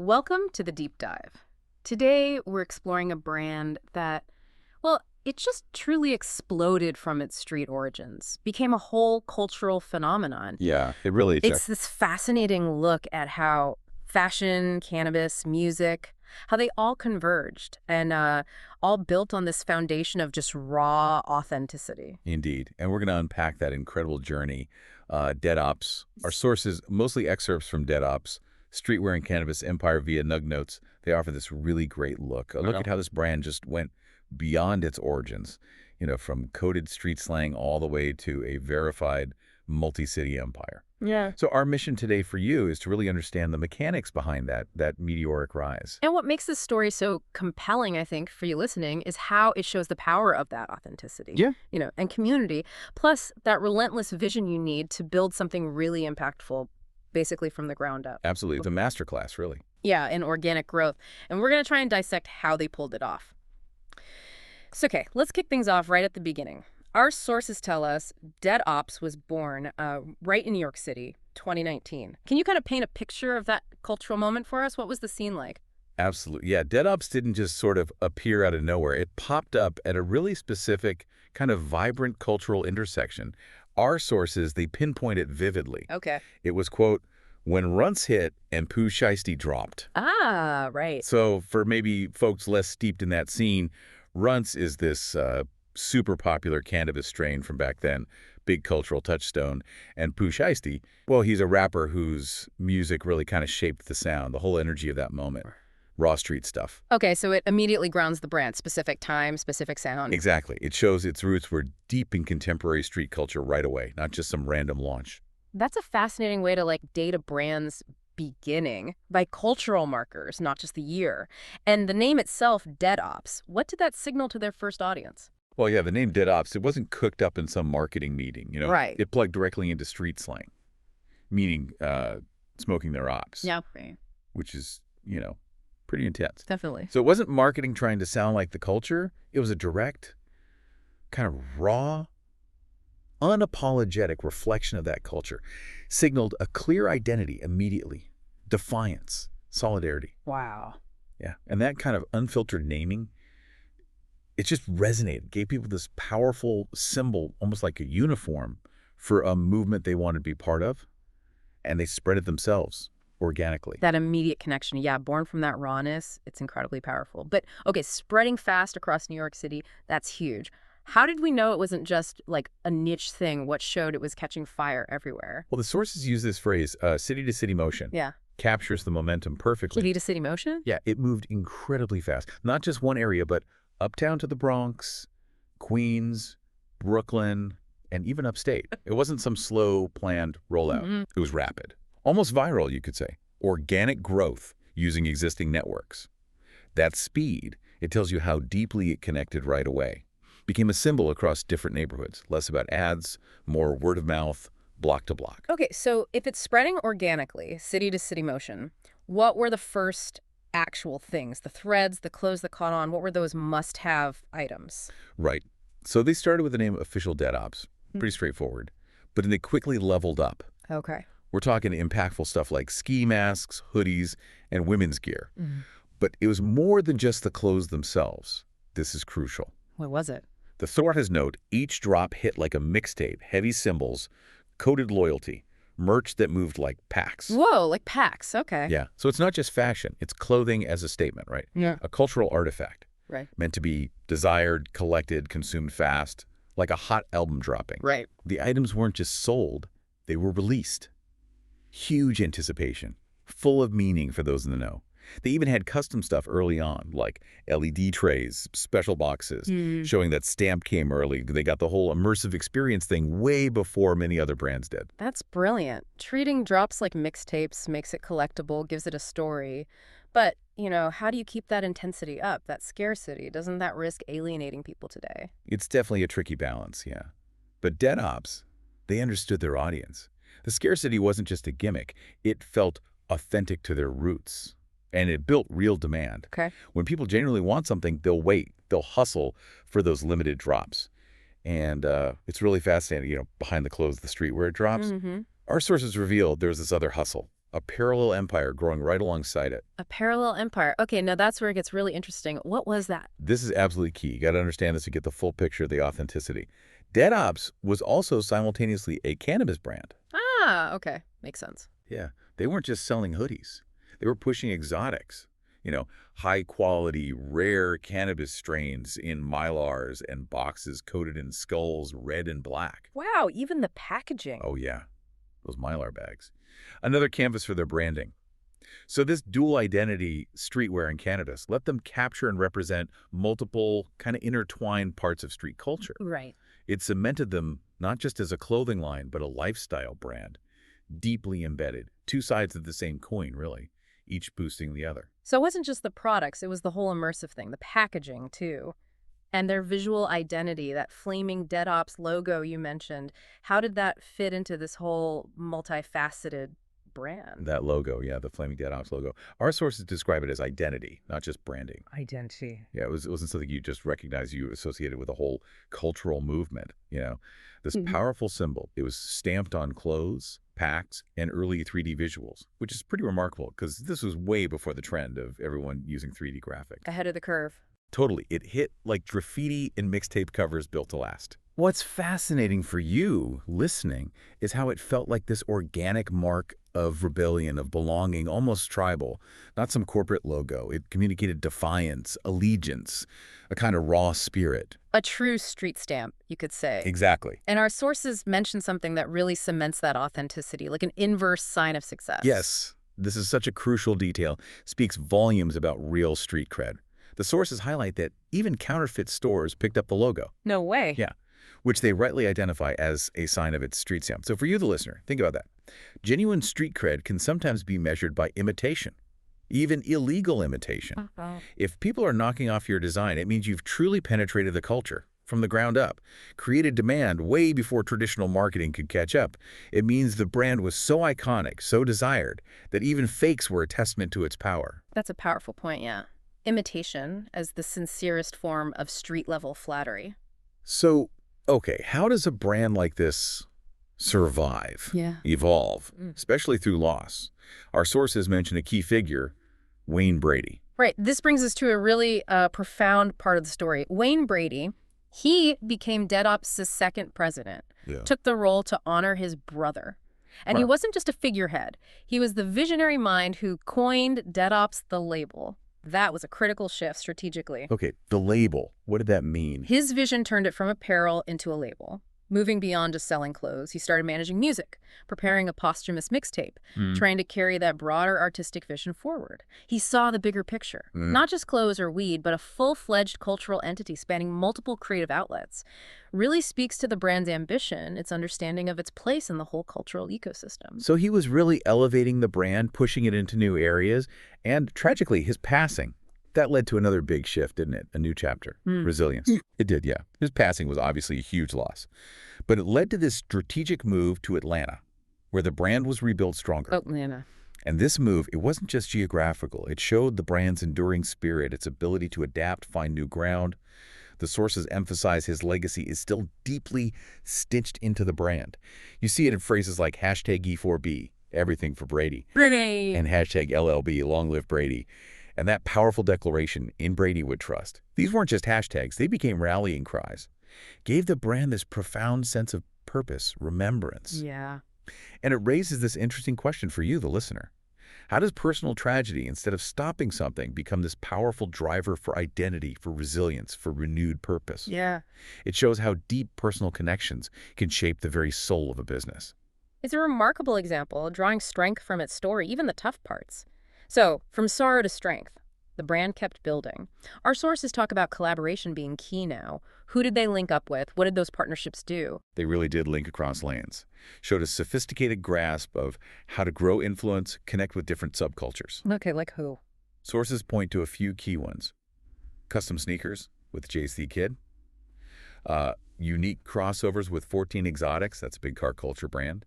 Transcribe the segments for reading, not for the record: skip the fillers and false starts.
Welcome to the Deep Dive. Today, we're exploring a brand that, well, it just truly exploded from its street origins, became a whole cultural phenomenon. Yeah, it really It's this fascinating look at how fashion, cannabis, music, how they all converged and all built on this foundation of just raw authenticity. indeed. And we're going to unpack that incredible journey. Dead Oppz. Our sources, mostly excerpts from Dead Oppz, Streetwear and Cannabis Empire via Nug Notes. They offer this really great look. A look at how this brand just went beyond its origins, from coded street slang all the way to a verified multi-city empire. Yeah. So our mission today for you is to really understand the mechanics behind that meteoric rise. And what makes this story so compelling, I think, for you listening, is how it shows the power of that authenticity. Yeah. And community, plus that relentless vision you need to build something really impactful, basically from the ground up. Absolutely. It's a masterclass, really. Yeah, in organic growth. And we're going to try and dissect how they pulled it off. So, okay, let's kick things off right at the beginning. Our sources tell us Dead Oppz was born right in New York City, 2019. Can you kind of paint a picture of that cultural moment for us? What was the scene like? Absolutely. Yeah, Dead Oppz didn't just sort of appear out of nowhere. It popped up at a really specific, kind of vibrant cultural intersection. Our sources, they pinpoint it vividly. Okay. It was, quote, when Runtz hit and Pooh Shiesty dropped. Ah, right. So for maybe folks less steeped in that scene, Runtz is this super popular cannabis strain from back then, big cultural touchstone. And Pooh Shiesty, well, he's a rapper whose music really kind of shaped the sound, the whole energy of that moment. Raw street stuff. Okay, so it immediately grounds the brand. Specific time, specific sound. Exactly. It shows its roots were deep in contemporary street culture right away, not just some random launch. That's a fascinating way to date a brand's beginning by cultural markers, not just the year. And the name itself, Dead Oppz, what did that signal to their first audience? Well, yeah, the name Dead Oppz, it wasn't cooked up in some marketing meeting, Right. It plugged directly into street slang, meaning smoking their ops. Yeah, right. Which is, pretty intense. Definitely. So it wasn't marketing trying to sound like the culture. It was a direct, kind of raw, unapologetic reflection of that culture. Signaled a clear identity immediately. Defiance, solidarity. Wow. Yeah. And that kind of unfiltered naming, it just resonated, gave people this powerful symbol, almost like a uniform for a movement they wanted to be part of. And they spread it themselves organically. That immediate connection, yeah, born from that rawness, it's incredibly powerful. But, okay, spreading fast across New York City, that's huge. How did we know it wasn't just a niche thing? What showed it was catching fire everywhere? Well, the sources use this phrase, city-to-city motion. Yeah. Captures the momentum perfectly. City-to-city motion? Yeah, it moved incredibly fast. Not just one area, but uptown to the Bronx, Queens, Brooklyn, and even upstate. It wasn't some slow, planned rollout. It was rapid. Almost viral, you could say. Organic growth using existing networks. That speed, it tells you how deeply it connected right away. Became a symbol across different neighborhoods. Less about ads, more word of mouth, block to block. Okay, so if it's spreading organically, city-to-city motion, what were the first actual things? The threads, the clothes that caught on, what were those must-have items? Right. So they started with the name Official Dead Oppz. Pretty straightforward. But then they quickly leveled up. Okay. We're talking impactful stuff like ski masks, hoodies, and women's gear. But it was more than just the clothes themselves. This is crucial. What was it? The sources note each drop hit like a mixtape, heavy symbols, coded loyalty, merch that moved like packs. Whoa, like packs. Okay. Yeah. So it's not just fashion. It's clothing as a statement, right? Yeah. A cultural artifact. Right. Meant to be desired, collected, consumed fast, like a hot album dropping. Right. The items weren't just sold, they were released. Huge anticipation, full of meaning for those in the know. They even had custom stuff early on, like LED trays, special boxes, showing that stamp came early. They got the whole immersive experience thing way before many other brands did. That's brilliant. Treating drops like mixtapes makes it collectible, gives it a story. But, how do you keep that intensity up, that scarcity? Doesn't that risk alienating people today? It's definitely a tricky balance, yeah. But Dead Oppz, they understood their audience. The scarcity wasn't just a gimmick. It felt authentic to their roots. And it built real demand. Okay. When people genuinely want something, they'll wait. They'll hustle for those limited drops. And it's really fascinating, behind the clothes of the street where it drops. Our sources revealed there was this other hustle. a parallel empire growing right alongside it. A parallel empire. Okay, now that's where it gets really interesting. What was that? This is absolutely key. You got to understand this to get the full picture of the authenticity. Dead Oppz was also simultaneously a cannabis brand. Ah, okay. Makes sense. Yeah, they weren't just selling hoodies. They were pushing exotics. High-quality, rare cannabis strains in mylars and boxes coated in skulls, red and black. Wow, even the packaging. Oh, yeah, those mylar bags. Another canvas for their branding. So this dual identity, streetwear and cannabis, let them capture and represent multiple kind of intertwined parts of street culture. Right. It cemented them not just as a clothing line, but a lifestyle brand, deeply embedded. Two sides of the same coin, really, each boosting the other. So it wasn't just the products, it was the whole immersive thing, the packaging too. And their visual identity, that flaming Dead Oppz logo you mentioned, how did that fit into this whole multifaceted brand? That logo, yeah, the flaming Dead Oppz logo. Our sources describe it as identity, not just branding. Identity. Yeah, it wasn't something you just recognize you associated with a whole cultural movement, This powerful symbol, it was stamped on clothes, packs, and early 3D visuals, which is pretty remarkable because this was way before the trend of everyone using 3D graphics. Ahead of the curve. Totally. It hit like graffiti in mixtape covers built to last. What's fascinating for you listening is how it felt like this organic mark of rebellion, of belonging, almost tribal, not some corporate logo. It communicated defiance, allegiance, a kind of raw spirit. A true street stamp, you could say. Exactly. And our sources mention something that really cements that authenticity, like an inverse sign of success. Yes, this is such a crucial detail, speaks volumes about real street cred. The sources highlight that even counterfeit stores picked up the logo. No way. Yeah, which they rightly identify as a sign of its street stamp. So for you, the listener, think about that. Genuine street cred can sometimes be measured by imitation, even illegal imitation. If people are knocking off your design, it means you've truly penetrated the culture from the ground up, created demand way before traditional marketing could catch up. It means the brand was so iconic, so desired, that even fakes were a testament to its power. That's a powerful point, yeah. Imitation as the sincerest form of street-level flattery. So, okay, how does a brand like this survive, evolve, especially through loss? Our sources mention a key figure, Wayne Brady. Right. This brings us to a really profound part of the story. Wayne Brady, he became Dead Opp's second president, took the role to honor his brother. And he wasn't just a figurehead. He was the visionary mind who coined DeadOppzTheLabel. That was a critical shift strategically. Okay, the label, what did that mean? His vision turned it from apparel into a label. Moving beyond just selling clothes, he started managing music, preparing a posthumous mixtape, trying to carry that broader artistic vision forward. He saw the bigger picture, not just clothes or weed, but a full-fledged cultural entity spanning multiple creative outlets. Really speaks to the brand's ambition, its understanding of its place in the whole cultural ecosystem. So he was really elevating the brand, pushing it into new areas, and tragically, his passing. That led to another big shift, didn't it? A new chapter. Resilience. It did, yeah. His passing was obviously a huge loss. But it led to this strategic move to Atlanta, where the brand was rebuilt stronger. Atlanta. And this move, it wasn't just geographical. It showed the brand's enduring spirit, its ability to adapt, find new ground. The sources emphasize his legacy is still deeply stitched into the brand. You see it in phrases like hashtag E4B, everything for Brady. Brady! And hashtag LLB, long live Brady. And that powerful declaration, in Brady would trust. These weren't just hashtags, they became rallying cries. Gave the brand this profound sense of purpose, remembrance. Yeah. And it raises this interesting question for you, the listener. How does personal tragedy, instead of stopping something, become this powerful driver for identity, for resilience, for renewed purpose? Yeah. It shows how deep personal connections can shape the very soul of a business. It's a remarkable example, drawing strength from its story, even the tough parts. So, from sorrow to strength, the brand kept building. Our sources talk about collaboration being key now. Who did they link up with? What did those partnerships do? They really did link across lanes. Showed a sophisticated grasp of how to grow influence, connect with different subcultures. Okay, like who? Sources point to a few key ones. Custom sneakers with JayCeeTheKid. Unique crossovers with 14 Exotics, that's a big car culture brand.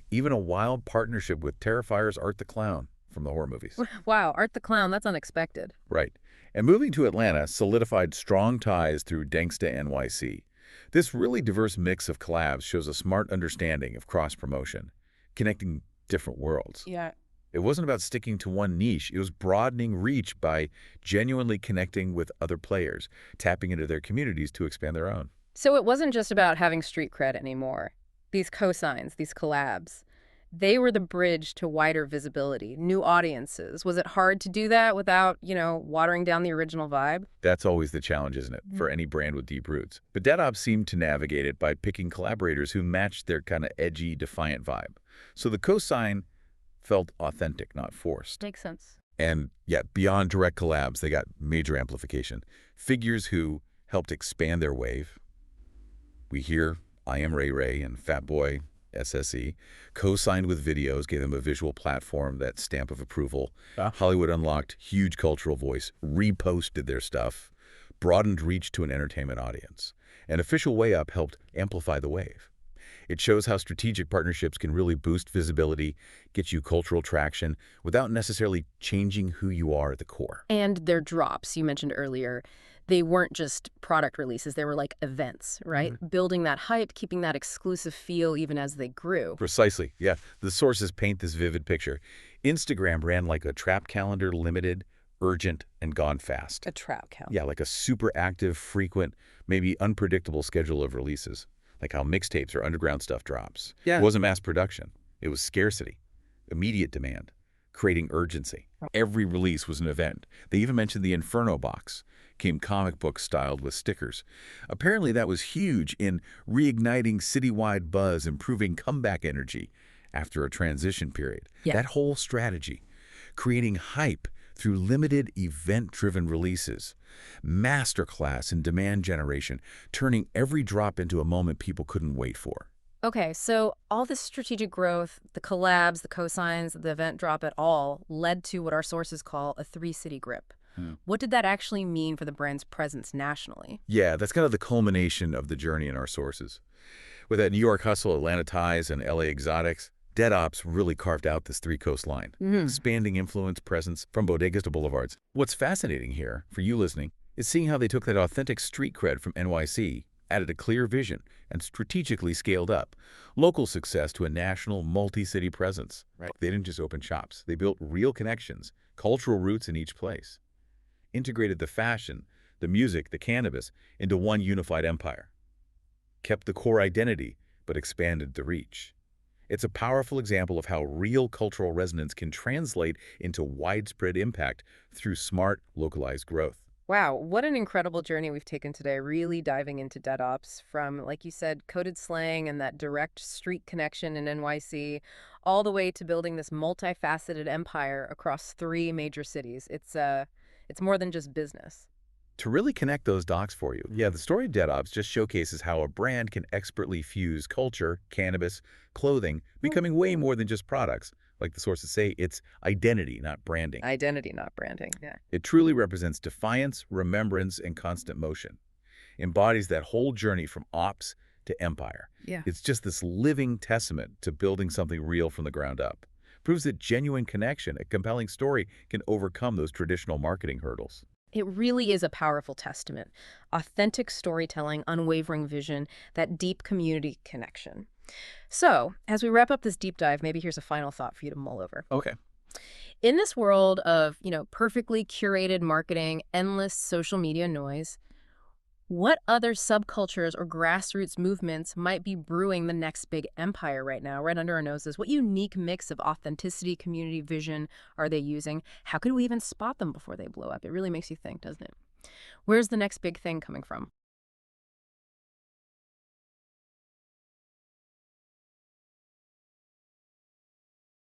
Even a wild partnership with Terrifier's Art the Clown from the horror movies. Wow, Art the Clown, that's unexpected. Right. And moving to Atlanta solidified strong ties through Danksta NYC. This really diverse mix of collabs shows a smart understanding of cross-promotion, connecting different worlds. Yeah. It wasn't about sticking to one niche. It was broadening reach by genuinely connecting with other players, tapping into their communities to expand their own. So it wasn't just about having street cred anymore. These cosigns, these collabs, they were the bridge to wider visibility, new audiences. Was it hard to do that without, watering down the original vibe? That's always the challenge, isn't it, for any brand with deep roots? But Dead Oppz seemed to navigate it by picking collaborators who matched their kind of edgy, defiant vibe. So the cosign felt authentic, not forced. Makes sense. And yet, beyond direct collabs, they got major amplification. Figures who helped expand their wave. We hear I Am Ray Ray and Fat Boy SSE, co-signed with videos, gave them a visual platform, that stamp of approval. Hollywood Unlocked, huge cultural voice, reposted their stuff, broadened reach to an entertainment audience. And Official Way Up helped amplify the wave. It shows how strategic partnerships can really boost visibility, get you cultural traction, without necessarily changing who you are at the core. And their drops, you mentioned earlier, they weren't just product releases, they were like events, right? Building that hype, keeping that exclusive feel even as they grew. Precisely, yeah. The sources paint this vivid picture. Instagram ran like a trap calendar, limited, urgent, and gone fast. A trap calendar. Yeah, like a super active, frequent, maybe unpredictable schedule of releases, like how mixtapes or underground stuff drops. Yeah. It wasn't mass production. It was scarcity, immediate demand, creating urgency. Every release was an event. They even mentioned the Inferno box, came comic book styled with stickers. Apparently that was huge in reigniting citywide buzz, improving comeback energy after a transition period. Yeah. That whole strategy, creating hype through limited event-driven releases, masterclass in demand generation, turning every drop into a moment people couldn't wait for. Okay, so all this strategic growth, the collabs, the cosigns, the event drop at all, led to what our sources call a three-city grip. What did that actually mean for the brand's presence nationally? Yeah, that's kind of the culmination of the journey in our sources. With that New York hustle, Atlanta ties, and LA exotics, Dead Oppz really carved out this three-coast line, expanding influence presence from bodegas to boulevards. What's fascinating here, for you listening, is seeing how they took that authentic street cred from NYC, added a clear vision, and strategically scaled up local success to a national, multi-city presence. Right. They didn't just open shops. They built real connections, cultural roots in each place, integrated the fashion, the music, the cannabis into one unified empire, kept the core identity, but expanded the reach. It's a powerful example of how real cultural resonance can translate into widespread impact through smart, localized growth. Wow, what an incredible journey we've taken today, really diving into Dead Oppz from, like you said, coded slang and that direct street connection in NYC, all the way to building this multifaceted empire across 3 major cities. It's more than just business. To really connect those dots for you, the story of Dead Oppz just showcases how a brand can expertly fuse culture, cannabis, clothing, becoming way more than just products. Like the sources say, it's identity, not branding. Identity, not branding, yeah. It truly represents defiance, remembrance, and constant motion. Embodies that whole journey from ops to empire. Yeah. It's just this living testament to building something real from the ground up. Proves that genuine connection, a compelling story, can overcome those traditional marketing hurdles. It really is a powerful testament. Authentic storytelling, unwavering vision, that deep community connection. So, as we wrap up this deep dive, maybe here's a final thought for you to mull over. Okay. In this world of, perfectly curated marketing, endless social media noise, what other subcultures or grassroots movements might be brewing the next big empire right now, right under our noses? What unique mix of authenticity, community vision are they using? How could we even spot them before they blow up? It really makes you think, doesn't it? Where's the next big thing coming from?